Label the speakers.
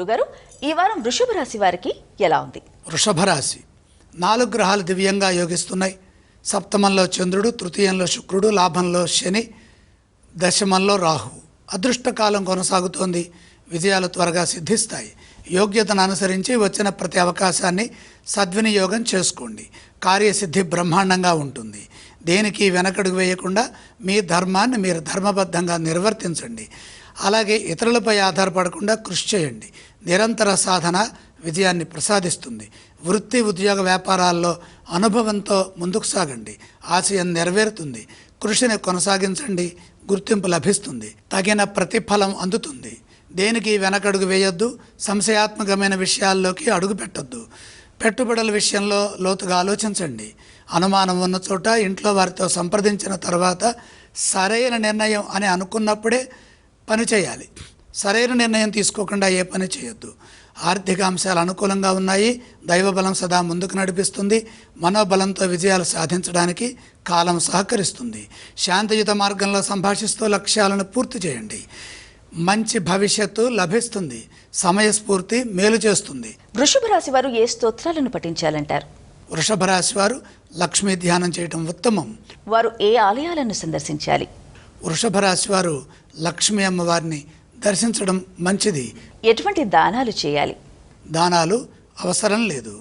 Speaker 1: గురుగారు, ఈ వారం వృషభ రాశి వారికి ఎలా ఉంది?
Speaker 2: వృషభ రాశి 4 గ్రహాలు దివ్యంగా యోగిస్తున్నాయి. సప్తమంలో చంద్రుడు, తృతీయంలో శుక్రుడు, లాభంలో శని, దశమంలో రాహు. అదృష్టకాలం కొనసాగుతోంది. విజయాలు త్వరగా సిద్ధిస్తాయి. యోగ్యతను అనుసరించి వచ్చిన ప్రతి అవకాశాన్ని సద్వినియోగం చేసుకోండి. కార్యసిద్ధి బ్రహ్మాండంగా ఉంటుంది. దేనికి వెనకడుగు వేయకుండా మీ ధర్మాన్ని మీరు ధర్మబద్ధంగా నిర్వర్తించండి. అలాగే ఇతరులపై ఆధారపడకుండా కృషి చేయండి. నిరంతర సాధన విజయాన్ని ప్రసాదిస్తుంది. వృత్తి, ఉద్యోగ, వ్యాపారాల్లో అనుభవంతో ముందుకు సాగండి. ఆశయం నెరవేరుతుంది. కృషిని కొనసాగించండి. గుర్తింపు లభిస్తుంది. తగిన ప్రతిఫలం అందుతుంది. దేనికి వెనకడుగు వేయొద్దు. సంశయాత్మకమైన విషయాల్లోకి అడుగు పెట్టొద్దు. పెట్టుబడుల విషయంలో లోతుగా ఆలోచించండి. అనుమానం ఉన్న చోట ఇంట్లో వారితో సంప్రదించిన తర్వాత సరైన నిర్ణయం అని అనుకున్నప్పుడే పని చేయాలి. సరైన నిర్ణయం తీసుకోకుండా ఏ పని చేయొద్దు. ఆర్థిక అంశాలు అనుకూలంగా ఉన్నాయి. దైవబలం సదా ముందుకు నడిపిస్తుంది. మనోబలంతో విజయాలు సాధించడానికి కాలం సహకరిస్తుంది. శాంతియుత మార్గంలో సంభాషిస్తూ లక్ష్యాలను పూర్తి చేయండి. మంచి భవిష్యత్తు లభిస్తుంది. సమయస్ఫూర్తి మేలు చేస్తుంది.
Speaker 1: వృషభ రాశి వారు ఏ స్తోత్రాలను పఠించాలంటారు?
Speaker 2: వృషభ రాశి వారు లక్ష్మీ ధ్యానం చేయటం ఉత్తమం.
Speaker 1: వారు ఏ ఆలయాలను సందర్శించాలి?
Speaker 2: వృషభ రాశి వారు లక్ష్మీ అమ్మవారిని దర్శించడం మంచిది.
Speaker 1: ఎటువంటి దానాలు చేయాలి?
Speaker 2: దానాలు అవసరం లేదు.